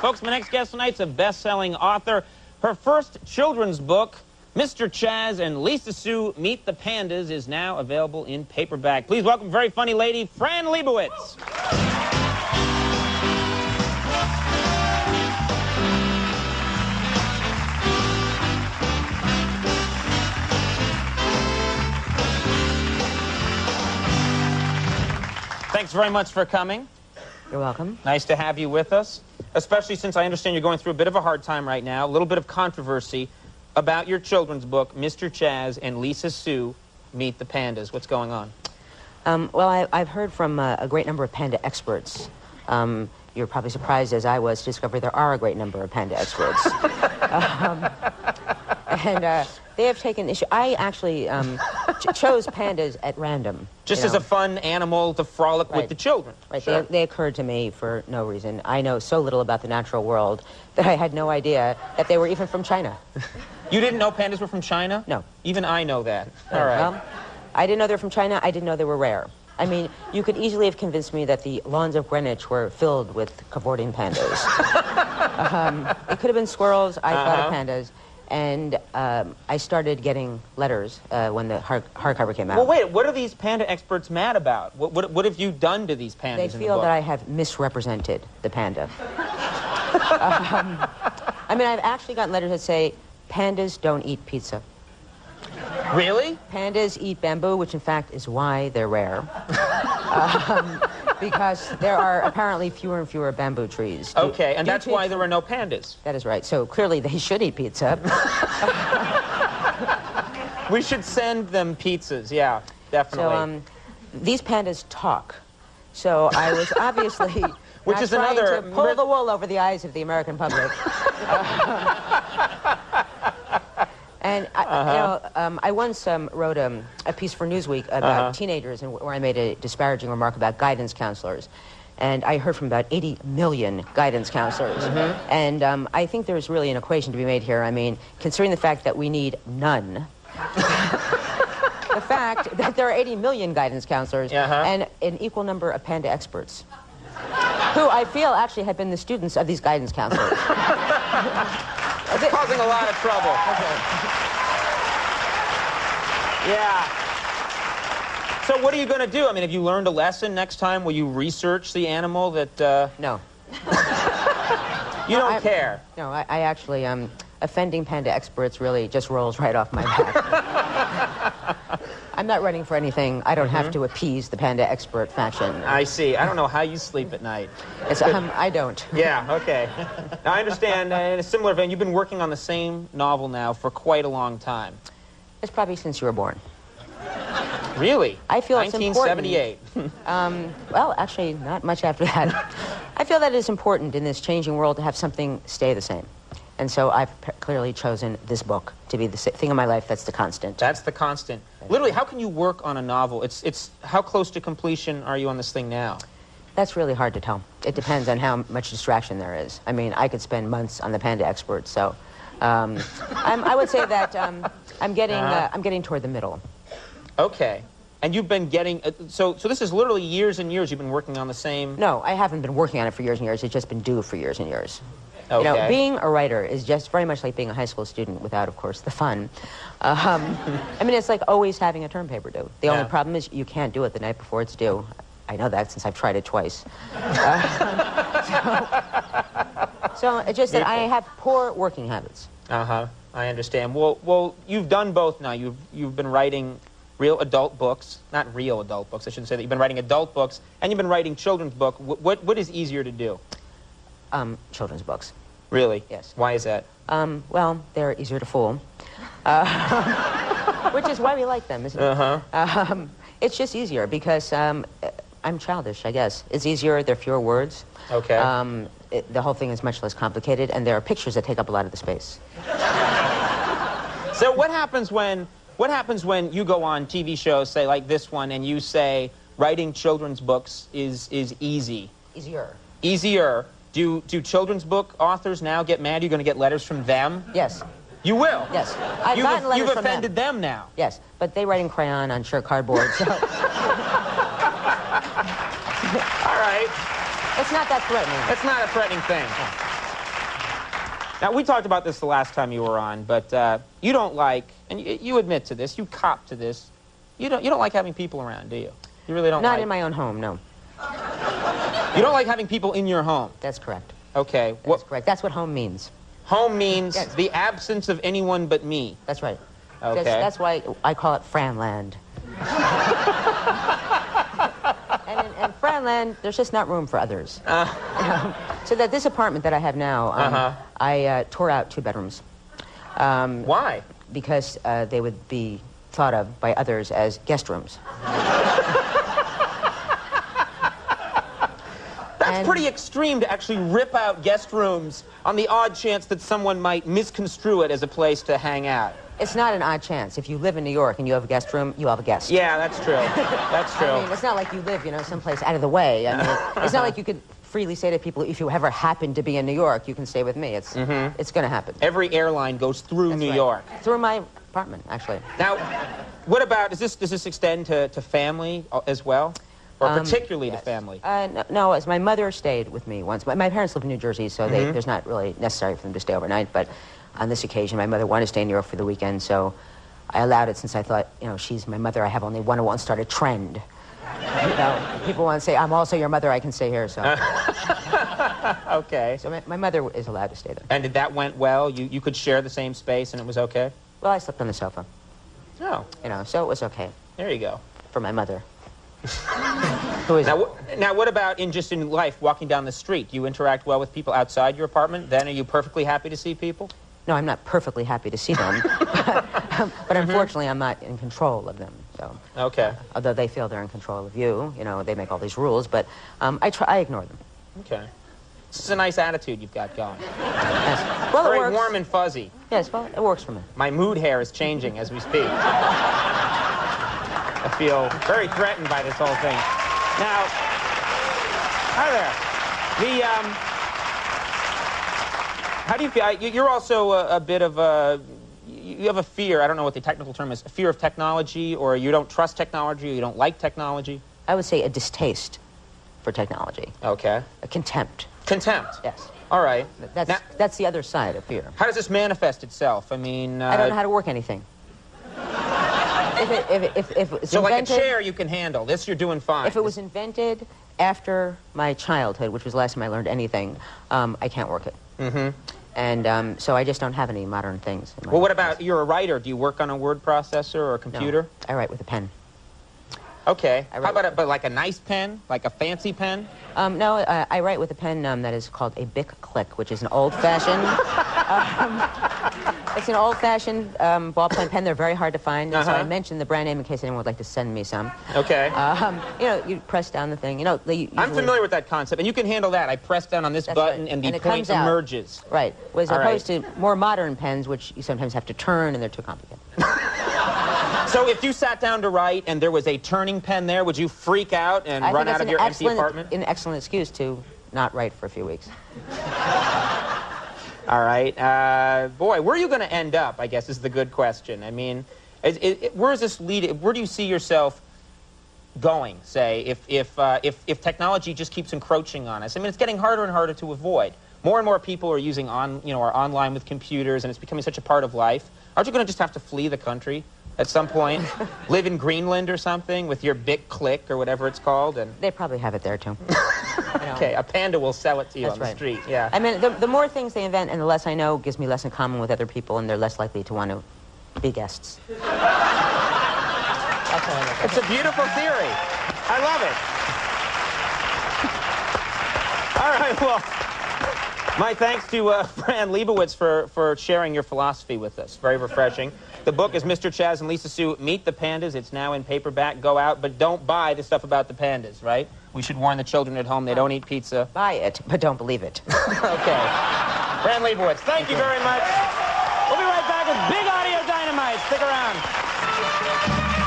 Folks, my next guest tonight's a best-selling author. Her first children's book, Mr. Chaz and Lisa Sue Meet the Pandas, is now available in paperback. Please welcome very funny lady, Fran Lebowitz. Thanks very much for coming. You're welcome. Nice to have you with us, especially since I understand you're going through a bit of a hard time right now, a little bit of controversy about your children's book, Mr. Chaz and Lisa Sue Meet the Pandas. What's going on? Well, I've heard from a great number of panda experts. You're probably surprised, as I was, to discover there are a great number of panda experts. And they have taken issue. I actually chose pandas at random. Just as a fun animal to frolic with the children. Right. Sure. They occurred to me for no reason. I know so little about the natural world that I had no idea that they were even from China. You didn't know pandas were from China? No. Even I know that. All right. Well, I didn't know they were from China. I didn't know they were rare. I mean, you could easily have convinced me that the lawns of Greenwich were filled with cavorting pandas. It could have been squirrels. I thought of pandas. And I started getting letters when the hardcover came out. Well, wait, what are these panda experts mad about? What have you done to these pandas They in the feel book? that I have misrepresented the panda. I mean, I've actually gotten letters that say, pandas don't eat pizza. Really? Pandas eat bamboo, which in fact is why they're rare. Because there are apparently fewer and fewer bamboo trees. Okay, and that's why there are no pandas. That is right. So clearly they should eat pizza. We should send them pizzas, yeah, definitely. So these pandas talk. So I was obviously Which is another to pull the wool over the eyes of the American public. And I once wrote a piece for Newsweek about teenagers, and where I made a disparaging remark about guidance counselors. And I heard from about 80 million guidance counselors. And I think there's really an equation to be made here. I mean, considering the fact that we need none, the fact that there are 80 million guidance counselors, and an equal number of panda experts, who I feel actually have been the students of these guidance counselors. It's causing a lot of trouble. Yeah. So what are you going to do? I mean, have you learned a lesson next time? Will you research the animal that... No. You don't care? No, I actually, offending panda experts really just rolls right off my back. I'm not running for anything. I don't have to appease the panda expert faction. I see. I don't know how you sleep at night. I don't. Yeah, okay. Now, I understand, in a similar vein, you've been working on the same novel now for quite a long time. It's probably since you were born. Really? I feel it's 1978. Well, actually, not much after that. I feel that it's important in this changing world to have something stay the same. And so I've clearly chosen this book to be the thing in my life that's the constant. That's the constant. Literally, how can you work on a novel? It's how close to completion are you on this thing now? That's really hard to tell. It depends on how much distraction there is. I mean, I could spend months on the panda experts, so I would say that I'm getting toward the middle. Okay. And you've been getting... so this is literally years and years you've been working on the same... No, I haven't been working on it for years and years. It's just been due for years and years. Okay. You know, being a writer is just very much like being a high school student without, of course, the fun. I mean, it's like always having a term paper due. The only problem is you can't do it the night before it's due. I know that since I've tried it twice. So it's just that I have poor working habits. I understand. Well, you've done both now. You've been writing real adult books. Not real adult books, I shouldn't say that. You've been writing adult books, and you've been writing children's books. What is easier to do? Children's books. Really? Yes. Why is that? Well, they're easier to fool. Which is why we like them, isn't it? It's just easier because I'm childish, I guess. It's easier, there are fewer words. Okay. The whole thing is much less complicated, and there are pictures that take up a lot of the space. So what happens when you go on TV shows, say like this one, and you say writing children's books is easy? Easier. Easier. Do children's book authors now get mad? You're going to get letters from them? Yes. You will? Yes. I've gotten letters You've from offended them now? Yes, but they write in crayon on sheer cardboard, so... All right. It's not that threatening. It's not a threatening thing. Now, we talked about this the last time you were on, but you don't like, and you admit to this, you cop to this, you don't like having people around, do you? You really don't Not in my own home, no. You don't like having people in your home? That's correct. Okay. That's correct. That's what home means. Home means the absence of anyone but me. That's right. Okay. That's why I call it Franland. and in Franland, there's just not room for others. So that this apartment that I have now, I tore out 2 bedrooms. Why? Because they would be thought of by others as guest rooms. That's pretty extreme to actually rip out guest rooms on the odd chance that someone might misconstrue it as a place to hang out. It's not an odd chance. If you live in New York and you have a guest room, you have a guest. Yeah, that's true. That's true. I mean, it's not like you live, someplace out of the way. I mean, it's not like you could freely say to people, if you ever happen to be in New York, you can stay with me. It's going to happen. Every airline goes through New York. Through my apartment, actually. Now, what about, does this extend to family as well? Or particularly to family? No, my mother stayed with me once. My parents live in New Jersey, so there's not really necessary for them to stay overnight. But on this occasion, my mother wanted to stay in New York for the weekend, so I allowed it since I thought, she's my mother. I have only one who won't start a trend. People want to say, I'm also your mother, I can stay here, so. Okay. So my mother is allowed to stay there. And that went well? You could share the same space and it was okay? Well, I slept on the sofa. Oh. So it was okay. There you go. For my mother. Now, what about just in life, walking down the street? Do you interact well with people outside your apartment? Then are you perfectly happy to see people? No, I'm not perfectly happy to see them. But unfortunately, I'm not in control of them. So, okay. Although they feel they're in control of you, they make all these rules, but I ignore them. Okay. This is a nice attitude you've got going. Yes. Well, very it works. Warm and fuzzy. Yes, well, it works for me. My mood hair is changing as we speak. I feel very threatened by this whole thing. Now, hi there. How do you feel? You're also a bit of a, you have a fear, I don't know what the technical term is, a fear of technology, or you don't trust technology, or you don't like technology? I would say a distaste for technology. Okay. A contempt. Contempt? Yes. All right. That's the other side of fear. How does this manifest itself? I mean... I don't know how to work anything. If it's so invented, like a chair you can handle. This you're doing fine. If it was invented after my childhood, which was the last time I learned anything, I can't work it. And so I just don't have any modern things. Well, what about, you're a writer. Do you work on a word processor or a computer? No, I write with a pen. Okay. How about but like a nice pen? Like a fancy pen? No, I write with a pen that is called a Bic Click, which is an old-fashioned... it's an oldfashioned ballpoint pen. They're very hard to find. So I mentioned the brand name in case anyone would like to send me some. Okay. You press down the thing. I'm familiar with that concept, and you can handle that. I press down on this button, and the point emerges. Right. As opposed to more modern pens, which you sometimes have to turn, and they're too complicated. So if you sat down to write and there was a turning pen there, would you freak out and run out of your empty apartment? An excellent excuse to not write for a few weeks. All right. Boy, where are you going to end up, I guess, is the good question. I mean, where is this lead? Where do you see yourself going, say, if technology just keeps encroaching on us? I mean, it's getting harder and harder to avoid. More and more people are using are online with computers, and it's becoming such a part of life. Aren't you going to just have to flee the country at some point? Live in Greenland or something with your Bic Click or whatever it's called? And they probably have it there, too. Okay, a Panda will sell it to you on the street. Yeah. I mean, the more things they invent and the less I know gives me less in common with other people, and they're less likely to want to be guests. It's a beautiful theory. I love it. All right, well, my thanks to Fran Lebowitz for sharing your philosophy with us. Very refreshing. The book is Mr. Chaz and Lisa Sue Meet the Pandas. It's now in paperback. Go out, but don't buy the stuff about the pandas, right? We should warn the children at home they don't eat pizza. Buy it, but don't believe it. Okay. Fran Lebowitz, thank you very much. We'll be right back with Big Audio Dynamite. Stick around.